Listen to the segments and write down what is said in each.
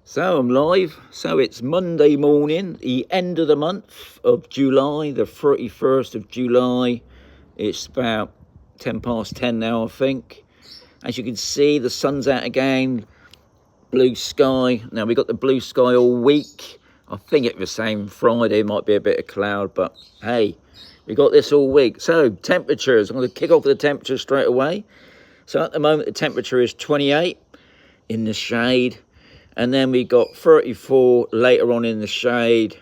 So I'm live. So it's Monday morning, the end of the month of July, the 31st of July. It's about 10 past 10 now, I think. As you can see, the sun's out again, blue sky. Now, we got the blue sky all week. I think it was the same Friday, might be a bit of cloud, but hey, we got this all week. So temperatures, I'm going to kick off with the temperature straight away. So at the moment, the temperature is 28 in the shade. And then we got 34 later on in the shade.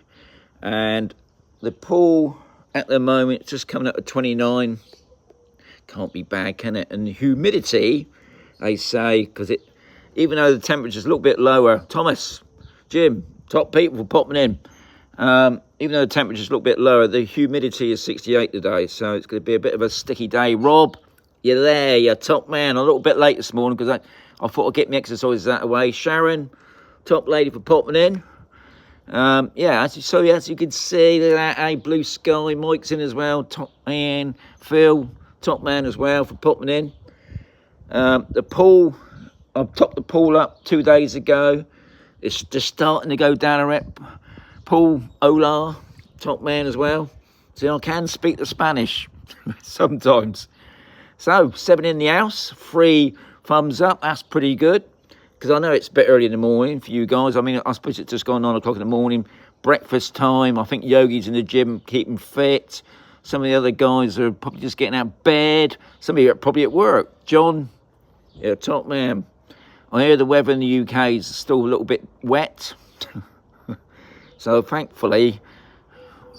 And the pool at the moment just coming up to 29. Can't be bad, can it? And the humidity, they say, because even though the temperature's a little bit lower, Thomas, Jim, top people for popping in. Even though the temperature's a little bit lower, the humidity is 68 today. So it's going to be a bit of a sticky day. Rob, you're there, you're top man. A little bit late this morning because I thought I'd get my exercises out of the way. Sharon, top lady for popping in. Yeah, as you can see, that a blue sky. Mike's in as well. Top man. Phil, top man as well for popping in. The pool, I topped the pool up 2 days ago. It's just starting to go down a rep. Paul Ola, top man as well. See, I can speak the Spanish sometimes. So 7 in the house, 3 thumbs up. That's pretty good. Because I know it's a bit early in the morning for you guys. I mean, I suppose it's just gone 9 o'clock in the morning. Breakfast time. I think Yogi's in the gym, keeping fit. Some of the other guys are probably just getting out of bed. Some of you are probably at work. John, yeah, top man. I hear the weather in the UK is still a little bit wet. So thankfully,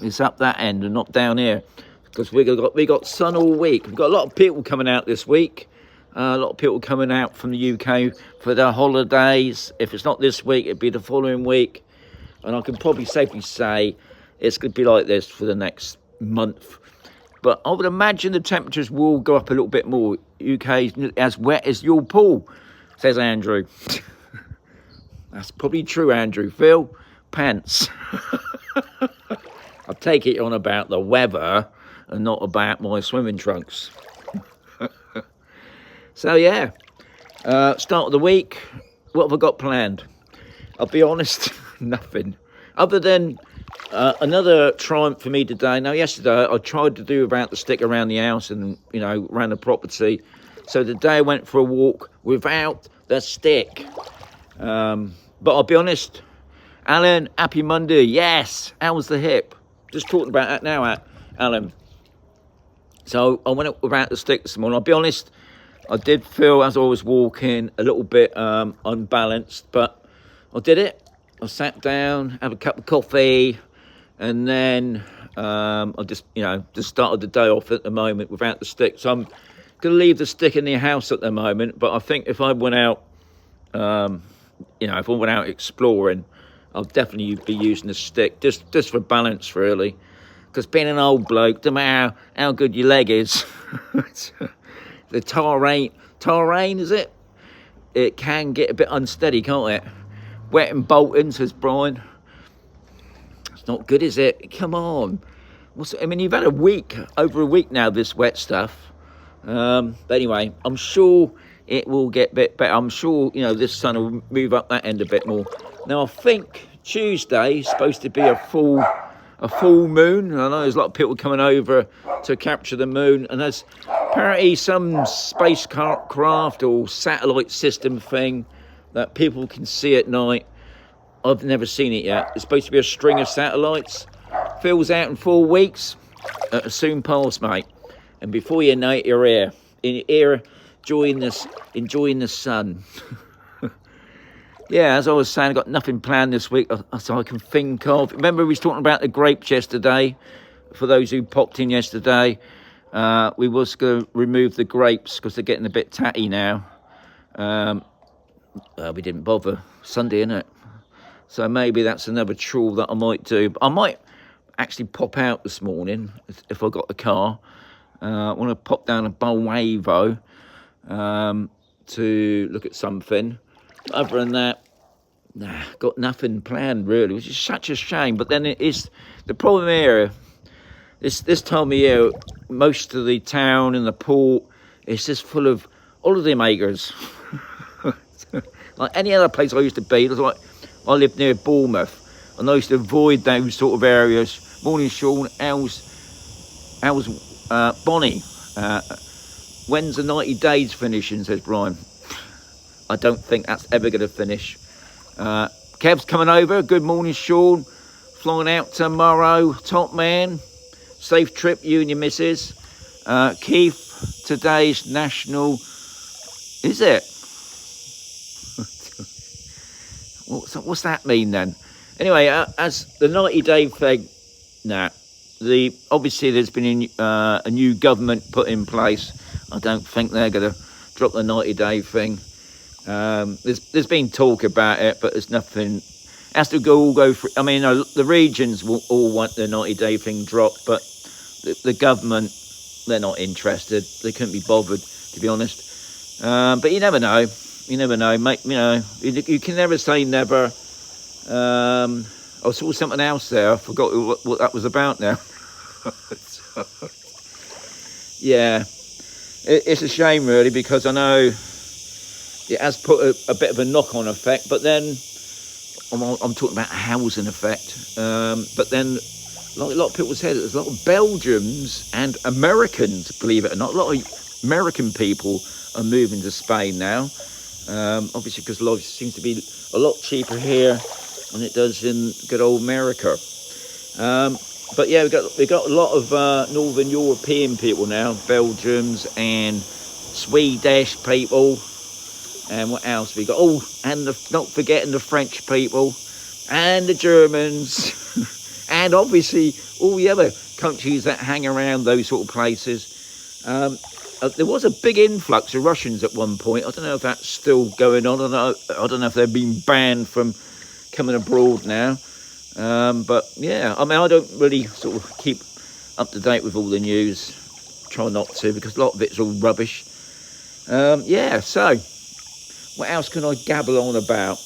it's up that end and not down here. Because we got sun all week. We've got a lot of people coming out this week. A lot of people coming out from the UK for their holidays. If it's not this week, it'll be the following week. And I can probably safely say it's going to be like this for the next month. But I would imagine the temperatures will go up a little bit more. UK is as wet as your pool, says Andrew. That's probably true, Andrew. Phil, pants. I take it on about the weather and not about my swimming trunks. So yeah, start of the week, what have I got planned? I'll be honest, nothing. Other than another triumph for me today. Now yesterday I tried to do about the stick around the house and, you know, around the property. So today I went for a walk without the stick. But I'll be honest, Alan, happy Monday. Yes, how was the hip? Just talking about that now, Alan. So I went up without the stick this morning. I'll be honest, I did feel as I was walking a little bit unbalanced, but I did it. I sat down, had a cup of coffee, and then I just started the day off at the moment without the stick. So I'm going to leave the stick in the house at the moment, but I think if I went out, if I went out exploring, I'll definitely be using the stick, just for balance, really. Because being an old bloke, no matter how good your leg is, the terrain, is it? It can get a bit unsteady, can't it? Wet and bolting, says Brian. It's not good, is it? Come on. You've had over a week now, this wet stuff. But anyway, I'm sure it will get a bit better. I'm sure, this sun will move up that end a bit more. Now, I think Tuesday is supposed to be a full moon. I know there's a lot of people coming over to capture the moon, and there's apparently some spacecraft or satellite system thing that people can see at night. I've never seen it yet. It's supposed to be a string of satellites. Phil's out in 4 weeks. Soon pass, mate. And before you know it, you're here. Enjoying the sun. Yeah, as I was saying, I've got nothing planned this week so I can think of. Remember we was talking about the grapes yesterday? For those who popped in yesterday, we was going to remove the grapes because they're getting a bit tatty now. We didn't bother. Sunday, innit? So maybe that's another chore that I might do. I might actually pop out this morning if I got the car. I want to pop down a Bolwavo to look at something. Other than that, got nothing planned really, which is such a shame. But then the problem here, this time of year, most of the town and the port is just full of holiday makers. Like any other place I used to be, there's like I live near Bournemouth, and I used to avoid those sort of areas. Morning, Sean. How's Bonnie? When's the 90 days finishing, says Brian. I don't think that's ever going to finish. Kev's coming over. Good morning, Sean. Flying out tomorrow. Top man. Safe trip, you and your missus. Keith, today's national... Is it? What's that mean then? Anyway, as the 90-day thing... Nah. Obviously, there's been a new government put in place. I don't think they're going to drop the 90-day thing. There's been talk about it, but there's nothing. It has to all go through. I mean, the regions will all want the 90-day thing dropped, but the government, they're not interested. They couldn't be bothered, to be honest. But you never know. You never know, mate. You know, you can never say never. I saw something else there. I forgot what that was about now. Yeah, it's a shame really, because I know it has put a bit of a knock-on effect, but then I'm talking about housing effect. But then, like a lot of people said, there's a lot of Belgians and Americans, believe it or not. A lot of American people are moving to Spain now. Obviously, because life seems to be a lot cheaper here than it does in good old America. But yeah, we got a lot of Northern European people now, Belgians and Swedish people, and what else we got? Oh, and not forgetting the French people, and the Germans, and obviously all the other countries that hang around those sort of places. There was a big influx of Russians at one point. I don't know if that's still going on. I don't know if they've been banned from coming abroad now. But yeah, I mean, I don't really sort of keep up to date with all the news. Try not to, because a lot of it's all rubbish. Yeah, so what else can I gabble on about?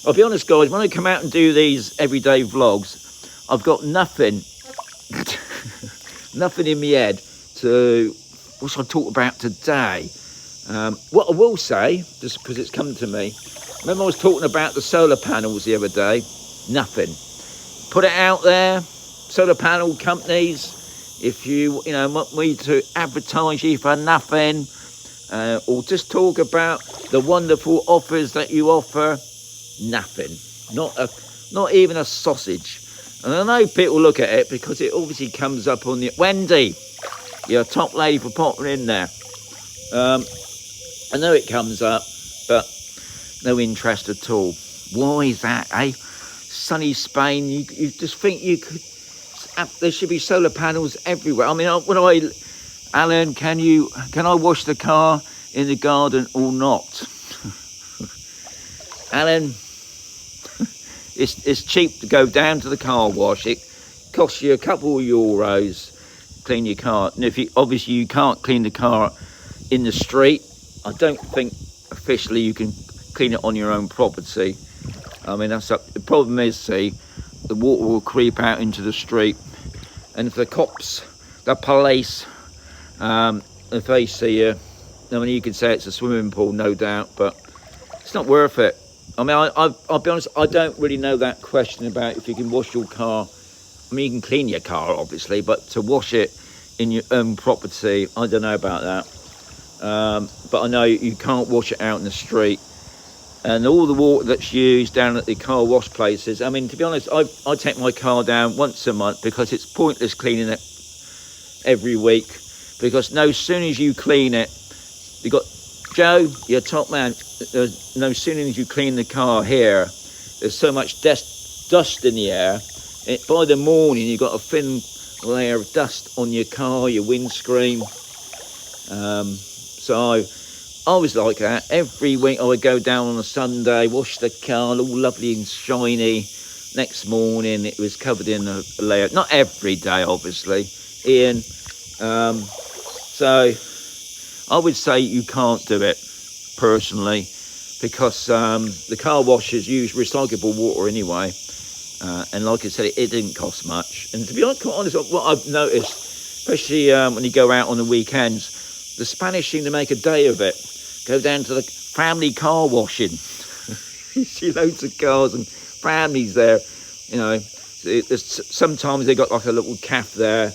I'll be honest, guys, when I come out and do these everyday vlogs, I've got nothing, nothing in my head to what should I talk about today. What I will say, just because it's come to me, remember I was talking about the solar panels the other day? Nothing. Put it out there, solar panel companies, if you want me to advertise you for nothing, or just talk about the wonderful offers that you offer, nothing. Not even a sausage. And I know people look at it because it obviously comes up on the... Wendy, you're a top lady for popping in there. I know it comes up, but no interest at all. Why is that, eh? Sunny Spain, you just think you could... There should be solar panels everywhere. I mean, Alan, can I wash the car in the garden or not? Alan, it's cheap to go down to the car wash. It costs you a couple of euros to clean your car. And obviously you can't clean the car in the street. I don't think officially you can clean it on your own property. I mean, the problem is, see, the water will creep out into the street, and if the cops, the police, if they see you, I mean, you could say it's a swimming pool, no doubt, but it's not worth it. I mean, I'll be honest, I don't really know that question about if you can wash your car. I mean, you can clean your car, obviously, but to wash it in your own property, I don't know about that. But I know you can't wash it out in the street. And all the water that's used down at the car wash places, I mean, to be honest, I take my car down once a month because it's pointless cleaning it every week. Because no sooner as you clean it, you got, Joe, you're top man, no sooner as you clean the car here, there's so much dust in the air. By the morning, you've got a thin layer of dust on your car, your windscreen. So I was like that. Every week I would go down on a Sunday, wash the car, all lovely and shiny. Next morning it was covered in a layer. Not every day, obviously, Ian. So I would say you can't do it, personally, because the car washers use recyclable water anyway. And like I said, it didn't cost much. And to be quite honest, what I've noticed, especially when you go out on the weekends, the Spanish seem to make a day of it. Go down to the family car washing. You see loads of cars and families there. You know, sometimes they got like a little cafe there,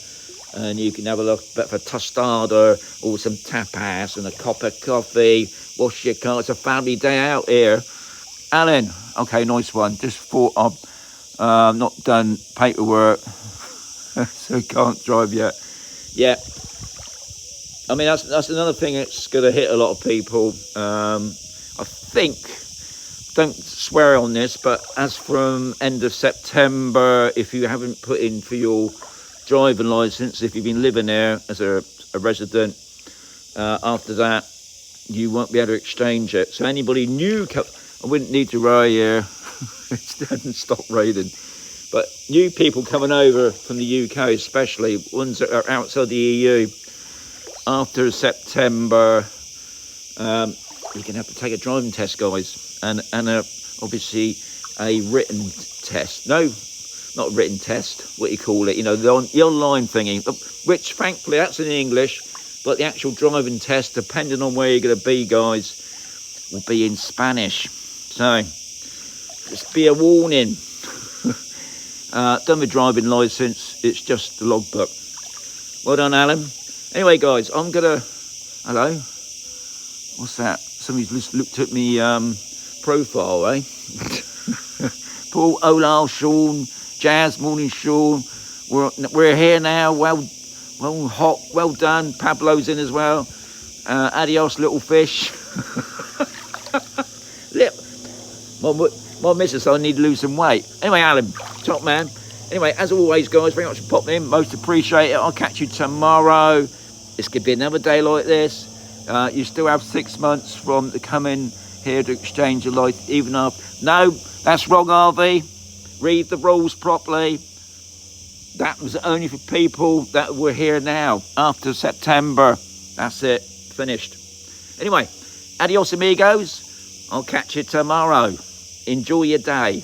and you can have a bit of a tostada or some tapas and a cup of coffee. Wash your car. It's a family day out here. Alan, okay, nice one. Just thought I've not done paperwork, so can't drive yet. Yeah. I mean, that's another thing that's going to hit a lot of people. I think, don't swear on this, but as from end of September, if you haven't put in for your driving licence, if you've been living there as a resident, after that, you won't be able to exchange it. So anybody new, I wouldn't need to row here. It hasn't stopped raining. But new people coming over from the UK, especially ones that are outside the EU, after September, you're going to have to take a driving test, guys, and obviously a written test. No, not a written test, what you call it, you know, the online thingy, which thankfully that's in English, but the actual driving test, depending on where you're going to be, guys, will be in Spanish. So, just be a warning. Done with driving licence, it's just the logbook. Well done, Alan. Anyway, guys, I'm going to... Hello? What's that? Somebody's just looked at me profile, eh? Paul, Ola, Sean, Jazz, morning, Sean. We're here now. Well hot. Well done. Pablo's in as well. Adios, little fish. My missus, I need to lose some weight. Anyway, Alan, top man. Anyway, as always, guys, very much for popping in. Most appreciate it. I'll catch you tomorrow. It's going to be another day like this. You still have 6 months from the coming here to exchange your life, even after. No, that's wrong, RV. Read the rules properly. That was only for people that were here now, after September. That's it. Finished. Anyway, adios, amigos. I'll catch you tomorrow. Enjoy your day.